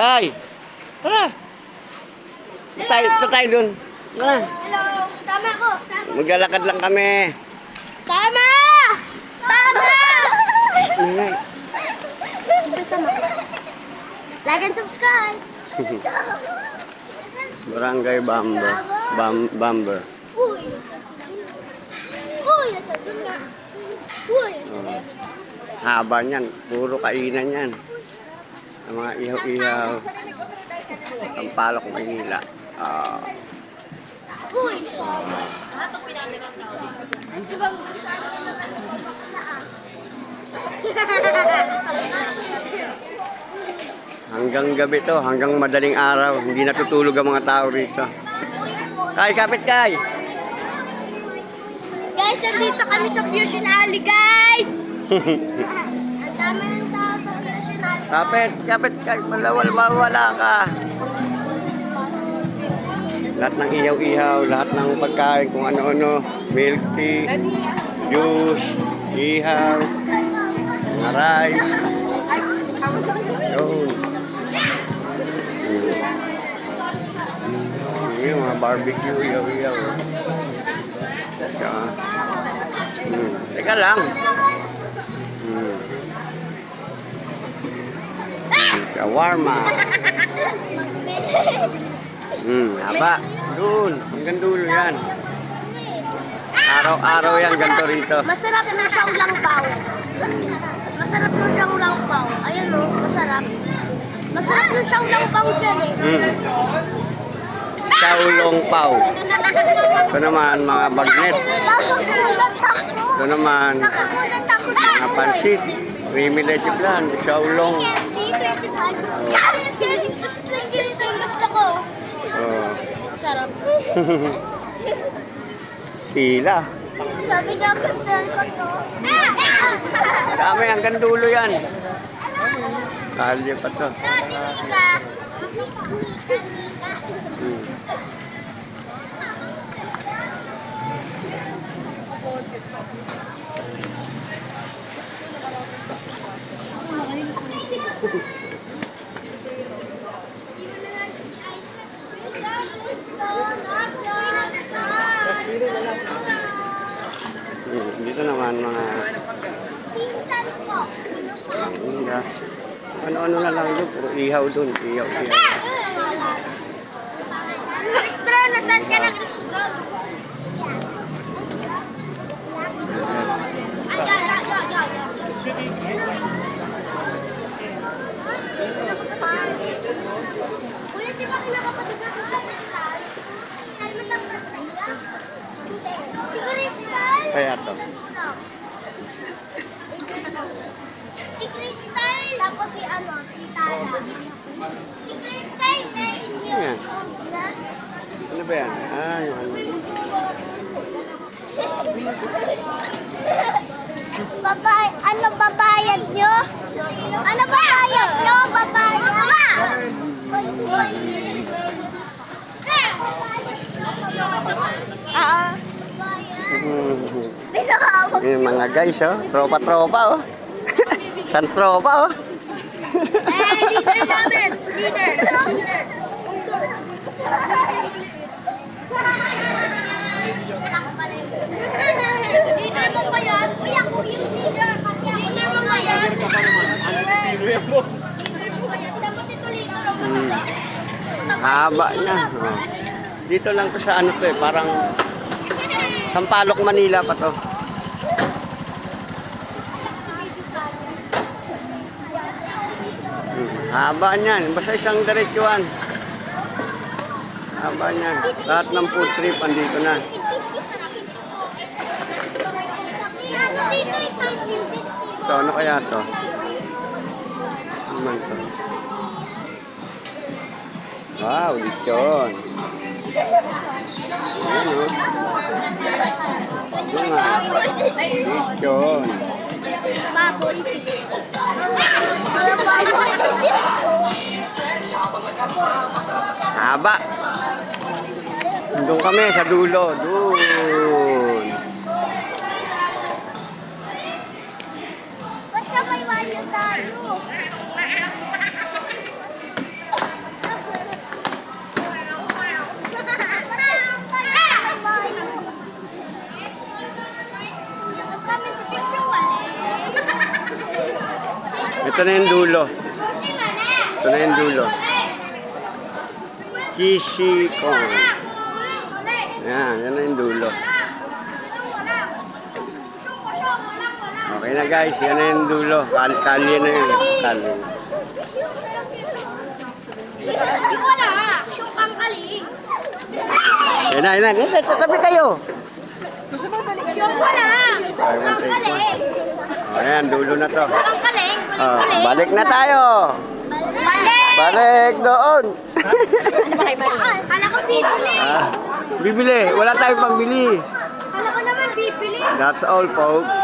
Kay! Tara! Tayo dun. Hello! Sama ko! Sama! Maglalakad lang kami. Sama! Sama! Siyempre sama ko. Like and subscribe! Barangay Bamber. Bamber. Uy! Uy! Sa dula! Uy! Haba niyan. Puro kainan yan. Ang mga ihaw-ihaw. Sampalok, Manila. Uy! Hanggang gabi to, hanggang madaling araw. Hindi natutulog ang mga tao rito. Kay, kapit kay! Guys, nandito kami sa Fusion Alley, guys! Ang dami ng tao sa Fusion Alley. Kapit kay! Mawala ka! Lahat ng ihaw-ihaw, lahat ng pagkain, kung ano-ano. Milk tea, juice, ihaw, mga rice. Yun. Yung mga barbecue, ihaw-ihaw. Teka lang. Shawarma. Haba. Doon. Hanggang dulo yan. Araw-araw yan ganito rito. Masarap na siya ulang pao. Masarap na siya ulang pao. Ayan o, masarap. Masarap na siya ulang pao dyan eh. Shaolong pao. Ito naman mga bagnet. Nakakulat ako. Ito naman Nakakulat ako. mga pansit. Creamy leche flan. Shaolong. Yung gusto ko. Oh. Sarap. Pila. Sabi niya, kasal ko to. Dami hanggang dulo yan. Kalye pa to. Dito naman mga Pinsan ko. ano na lang doon, puro ihaw doon, ihaw. Straw, nasaan ka na straw? Kuya, di ba kinakapatid natin sa kristal? Kalmatang kristal? Si Kristal? Kaya to. Si Kristal, tapos si si Tara. Si Kristal na Yan. sold na. Ano ba yan? Yung ano. Ano babayad nyo? Ano babayad nyo? Babayad? Yung mga guys, oh. Tropa-tropa, oh. San tropa, oh. Leader namin! Leader! Leader mo ba yan? Uy, ako yung leader. Leader mo ba yan? Leader mo ba yan? Dapat ito leader ako. Haba na. Oh. Dito lang to sa ano to eh. Parang Sampalok, Manila pa to. Haba niyan. Basta isang diretsuhan. Haba niyan. Lahat ng food trip andito na. So, ano kaya to? Ano man to? Wow, lechon. Ayan o. Lechon. Baboy. Haba. Doon kami sa dulo. Doon. Ba't ka may walo tayo? Ito na yung dulo. Ito na yung dulo. Kishikong. Yan na yung dulo. Okay na guys, yan na yung dulo. Kalye na yun. Kalye. Yung wala, yung kangkali. Yan na. Tatabi kayo. Yung wala, yung kangkali. Ayan, dulo na to. Kangkali, Balik na tayo. Balik! Balik doon. Kala ko bibili. Bibili. Wala tayong pambili. Kala ko naman bibili. That's all folks.